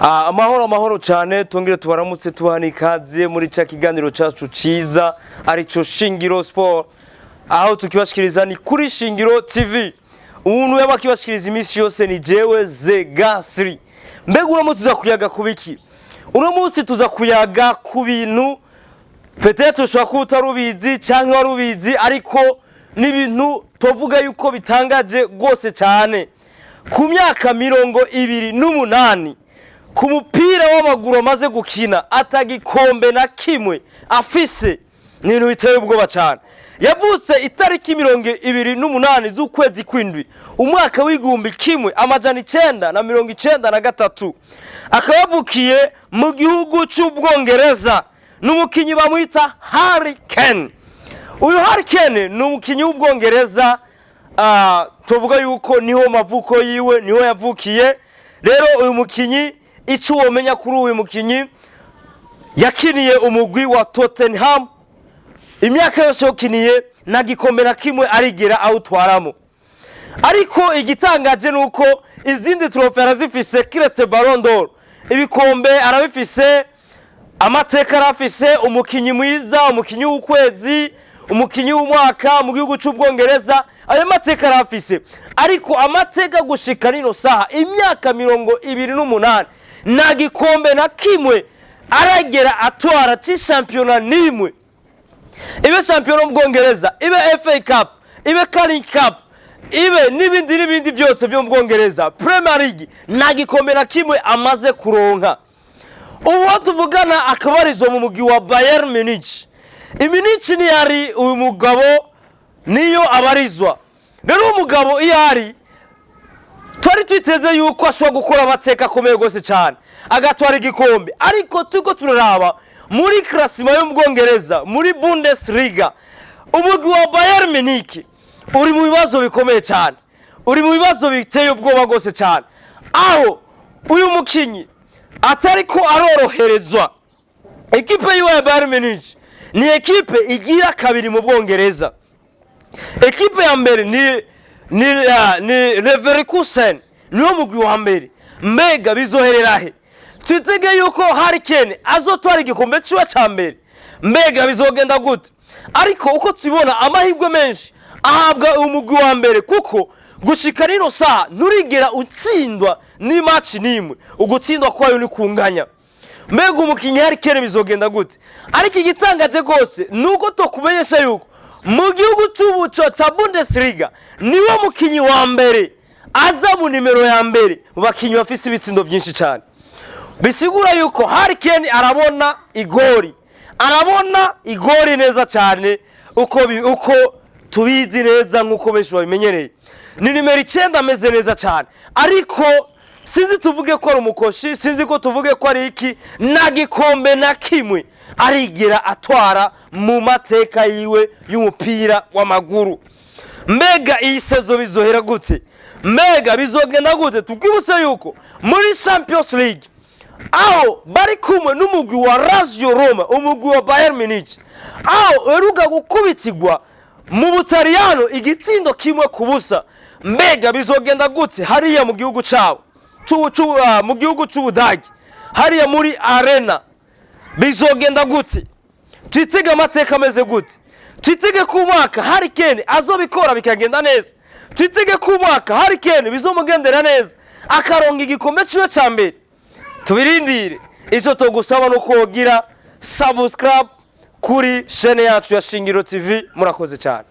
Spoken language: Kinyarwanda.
Amahoro cyane tongere tubaramutse tubani ikaze muri ca kiganiro cacu ciza arico Shingiro Sport, aho tukibashikiriza ni kuri Shingiro TV. Umuntu yabakibashikiriza imisi yose ni jewe ze Gasri. Mbega uno munsi tuza kuyaga kubiki? Uno munsi tuza kuyaga ku bintu peut-être ushobora kuba utarubizi cyangwa warubizi, ariko ni ibintu tuvuga yuko bitangaje rwose cyane. Ku myaka 28 ku mupira w'amaguru amaze gukina atagikombe na kimwe afise, ni ibintu biteye ubwoba cyane. Yavutse itariki 28 z'ukwezi kw'indwi umwaka w'igihumbi kimwe amajana 993, akaba yavukiye mu gihugu cy'Ubwongereza. N'umukinyi bamwita Harry Kane. Uyu Harry Kane ni umukinyi w'Ubwongereza, tuvuga yuko niho mavuko yiwe, niho yavukiye. Rero uyu mukinyi icyo womenya kuri uyu mukinyi, yakiniye umugwi wa Tottenham imyaka yose yakiniye na gikombe na kimwe arigera awutwaramo. Ariko igitangaje nuko izindi trofe arazifise, kiretse Ballon d'Or, ibikombe arabifise, Amateka arafise, umukinyi mwiza, umukinyi w'ukwezi, umukinyi w'umwaka mu gihugu cy'Ubwongereza, ayo mateka arafise. Ariko amateka gushika rino saha imyaka 28 na gikombe na kimwe aragera atwara ci championnat nimwe. Ibe champion w'Ubwongereza, ibe FA Cup, ibe Carling Cup, ibe n'ibindi byose byo mu Bwongereza, Premier League, na gikombe na kimwe amaze kuronka. Ubu tuvugana akabarizwa mu mugwi wa Bayern Munich. Munich ni yari uyu mugabo niyo abarizwa. Rero umugabo iyari twari twiteze yuko ashobora gukora amateka akomeye gose cyane agatwara igikombe, ariko tuko turaraba muri classement yo mu Bwongereza, muri Bundesliga, umugwi wa Bayern Munich uri mu bibazo bikomeye cyane, uri mu bibazo biteye ubwoba gose cyane, aho uyu mukinyi atariko aroroherezwa. Ekipe ya Bayern Munich ni ekipe igira kabiri mu Bwongereza. Ekipe ya mbere ni Leverkusen, niyo mugwi wa mbere. Mbega bizohererahe? Twitege yuko Harry Kane azotwara igikombe cy'uwa cya mbere. Mbega bizogenda gute? Ariko uko tubona amahirwe menshi ahabwa umugwi wa mbere, kuko gushika rino saha nturigera utsindwa ni match nimwe. Ugutsindwa kwayo ni kunganya. Mbega umukinyi Harry Kane bizogenda gute? Ariko igitangaje gose nuko tokumenyesha yuko mu gihugu cy'ubuco cya Bundesliga niwe mukinyi wa mbere aza mu nimero ya mbere mu bakinyi bafise ibitsindo byinshi cyane. Bisigura yuko Harry Kane arabona igori neza cyane, uko tubizi neza nkuko benshi babimenyereye. Ni nimero 9 ameze neza cyane, ariko sinzi tuvuge ko ari umukoshi, sinzi ko tuvuge ko ari iki, na gikombe na kimwe arigera atwara mu mateka yiwe y'umupira w'amaguru. Mbega iyi sezo bizohera gute? Mbega bizogenda gute? Tukibutse yuko muri Champions League aho bari kumwe n'umugwi wa Lazio Roma, umugwi wa Bayern Munich, aho eruga gukubitirwa mu Butaliyano igitsindo kimwe kubusa. Mbega bizogenda gute hariya mu gihugu cyawo mu gihugu cy'Ubudagi, hariya muri arena? Bizogenda gute? Twitege amateka ameze gute? Twitege ku mwaka Harry Kane azobikora bikagenda neza? Twitege ku mwaka Harry Kane bizomugendera neza akaronga igikombe cy'uwa cya mbere? Tubirindire. Icyo tugusaba no kugira subscribe kuri chaîne yacu ya Shingiro TV. Murakoze cyane.